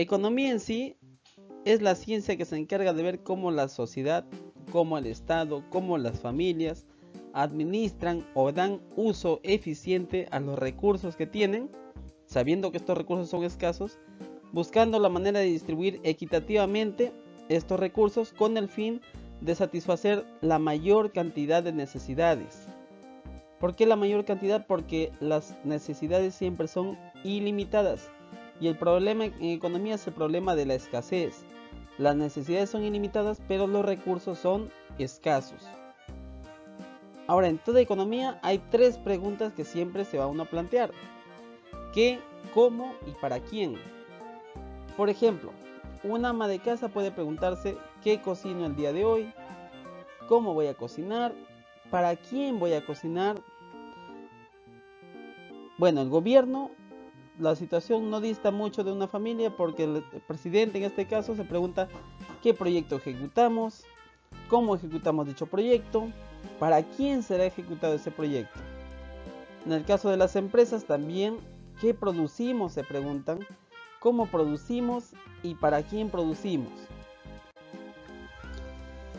Economía en sí es la ciencia que se encarga de ver cómo la sociedad, cómo el Estado, cómo las familias administran o dan uso eficiente a los recursos que tienen, sabiendo que estos recursos son escasos, buscando la manera de distribuir equitativamente estos recursos con el fin de satisfacer la mayor cantidad de necesidades. ¿Por qué la mayor cantidad? Porque las necesidades siempre son ilimitadas. Y el problema en economía es el problema de la escasez. Las necesidades son ilimitadas, pero los recursos son escasos. Ahora, en toda economía hay tres preguntas que siempre se va uno a plantear. ¿Qué, cómo y para quién? Por ejemplo, una ama de casa puede preguntarse ¿qué cocino el día de hoy? ¿Cómo voy a cocinar? ¿Para quién voy a cocinar? Bueno, el gobierno, la situación no dista mucho de una familia porque el presidente en este caso se pregunta ¿qué proyecto ejecutamos? ¿Cómo ejecutamos dicho proyecto? ¿Para quién será ejecutado ese proyecto? En el caso de las empresas también, ¿qué producimos? Se preguntan, ¿cómo producimos y para quién producimos?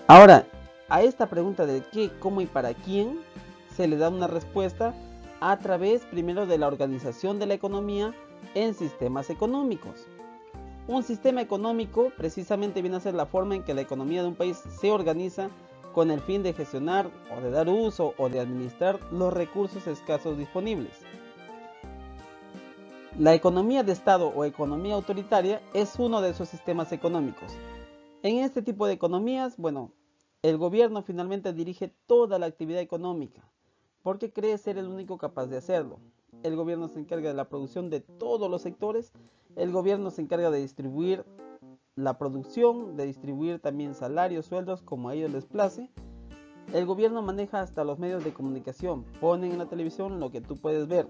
Ahora, a esta pregunta de qué, cómo y para quién, se le da una respuesta a través primero de la organización de la economía en sistemas económicos. Un sistema económico precisamente viene a ser la forma en que la economía de un país se organiza con el fin de gestionar o de dar uso o de administrar los recursos escasos disponibles. La economía de Estado o economía autoritaria es uno de esos sistemas económicos. En este tipo de economías, bueno, el gobierno finalmente dirige toda la actividad económica porque cree ser el único capaz de hacerlo. El gobierno se encarga de la producción de todos los sectores, el gobierno se encarga de distribuir la producción, de distribuir también salarios, sueldos, como a ellos les place. El gobierno maneja hasta los medios de comunicación, ponen en la televisión lo que tú puedes ver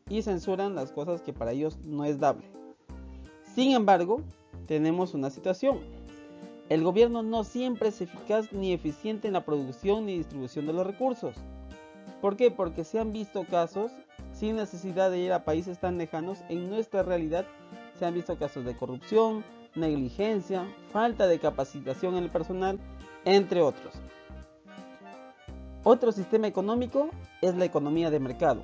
y censuran las cosas que para ellos no es dable. Sin embargo, tenemos una situación. El gobierno no siempre es eficaz ni eficiente en la producción ni distribución de los recursos. ¿Por qué? Porque se han visto casos, sin necesidad de ir a países tan lejanos, en nuestra realidad se han visto casos de corrupción, negligencia, falta de capacitación en el personal, entre otros. Otro sistema económico es la economía de mercado.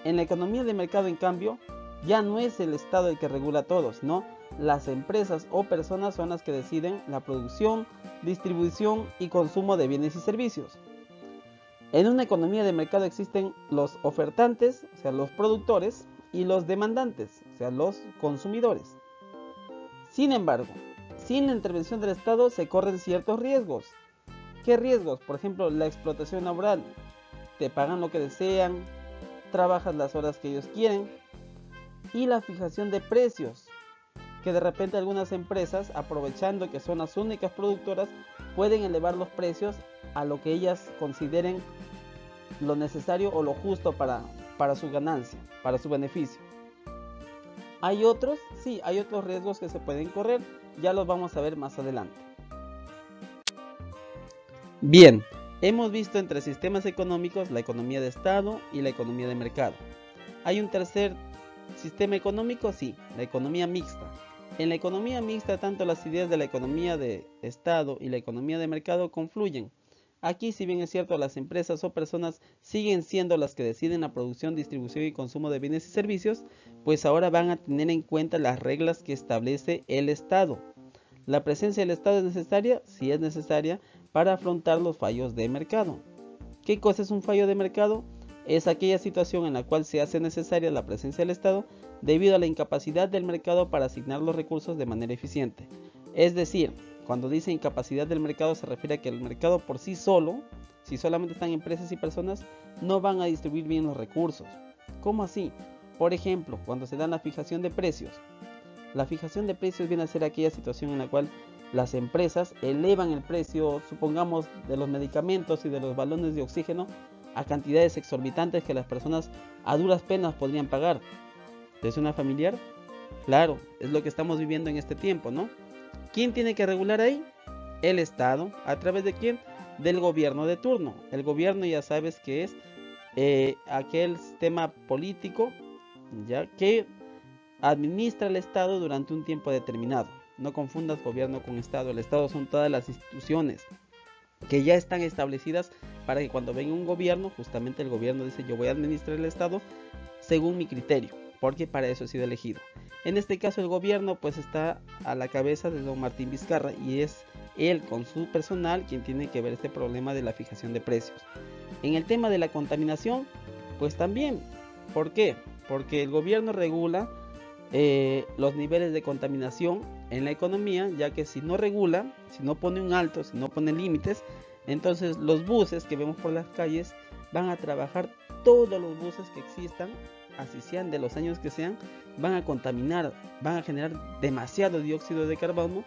En la economía de mercado, en cambio, ya no es el Estado el que regula a todos, ¿no? Las empresas o personas son las que deciden la producción, distribución y consumo de bienes y servicios. En una economía de mercado existen los ofertantes, o sea, los productores, y los demandantes, o sea, los consumidores. Sin embargo, sin la intervención del Estado se corren ciertos riesgos. ¿Qué riesgos? Por ejemplo, la explotación laboral. Te pagan lo que desean, trabajas las horas que ellos quieren. Y la fijación de precios, que de repente algunas empresas, aprovechando que son las únicas productoras, pueden elevar los precios a lo que ellas consideren lo necesario o lo justo para su ganancia, para su beneficio. Hay otros, sí, hay otros riesgos que se pueden correr, ya los vamos a ver más adelante. Bien, hemos visto entre sistemas económicos la economía de Estado y la economía de mercado. Hay un tercer sistema económico, sí, la economía mixta. En la economía mixta, tanto las ideas de la economía de Estado y la economía de mercado confluyen. Aquí, si bien es cierto, las empresas o personas siguen siendo las que deciden la producción, distribución y consumo de bienes y servicios, pues ahora van a tener en cuenta las reglas que establece el Estado. ¿La presencia del Estado es necesaria? Sí, es necesaria para afrontar los fallos de mercado. ¿Qué cosa es un fallo de mercado? Es aquella situación en la cual se hace necesaria la presencia del Estado debido a la incapacidad del mercado para asignar los recursos de manera eficiente. Es decir, cuando dice incapacidad del mercado se refiere a que el mercado por sí solo, si solamente están empresas y personas, no van a distribuir bien los recursos. ¿Cómo así? Por ejemplo, cuando se da la fijación de precios. La fijación de precios viene a ser aquella situación en la cual las empresas elevan el precio, supongamos, de los medicamentos y de los balones de oxígeno a cantidades exorbitantes que las personas a duras penas podrían pagar. ¿Te suena familiar? Claro, es lo que estamos viviendo en este tiempo, ¿no? ¿Quién tiene que regular ahí? El Estado. ¿A través de quién? Del gobierno de turno. El gobierno ya sabes que es aquel sistema político, ¿ya? Que administra el Estado durante un tiempo determinado. No confundas gobierno con Estado. El Estado son todas las instituciones que ya están establecidas para que cuando venga un gobierno, justamente el gobierno dice yo voy a administrar el Estado según mi criterio, porque para eso he sido elegido. En este caso el gobierno pues está a la cabeza de don Martín Vizcarra y es él con su personal quien tiene que ver este problema de la fijación de precios. En el tema de la contaminación, pues también, ¿por qué? Porque el gobierno regula los niveles de contaminación en la economía, ya que si no regula, si no pone un alto, si no pone límites, entonces los buses que vemos por las calles van a trabajar, todos los buses que existan, así sean de los años que sean, van a contaminar, van a generar demasiado dióxido de carbono,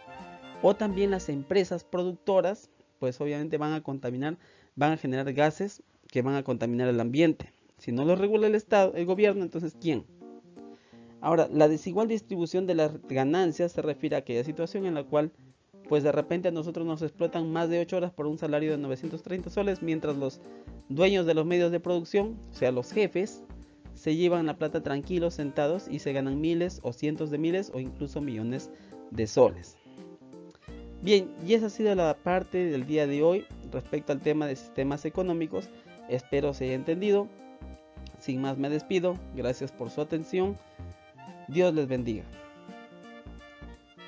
o también las empresas productoras, pues obviamente van a contaminar, van a generar gases que van a contaminar el ambiente. Si no lo regula el Estado, el gobierno, entonces ¿quién? Ahora, la desigual distribución de las ganancias se refiere a aquella situación en la cual pues de repente a nosotros nos explotan más de 8 horas por un salario de 930 soles, mientras los dueños de los medios de producción, o sea los jefes, se llevan la plata tranquilos, sentados y se ganan miles o cientos de miles o incluso millones de soles. Bien, y esa ha sido la parte del día de hoy respecto al tema de sistemas económicos. Espero se haya entendido. Sin más me despido. Gracias por su atención. Dios les bendiga.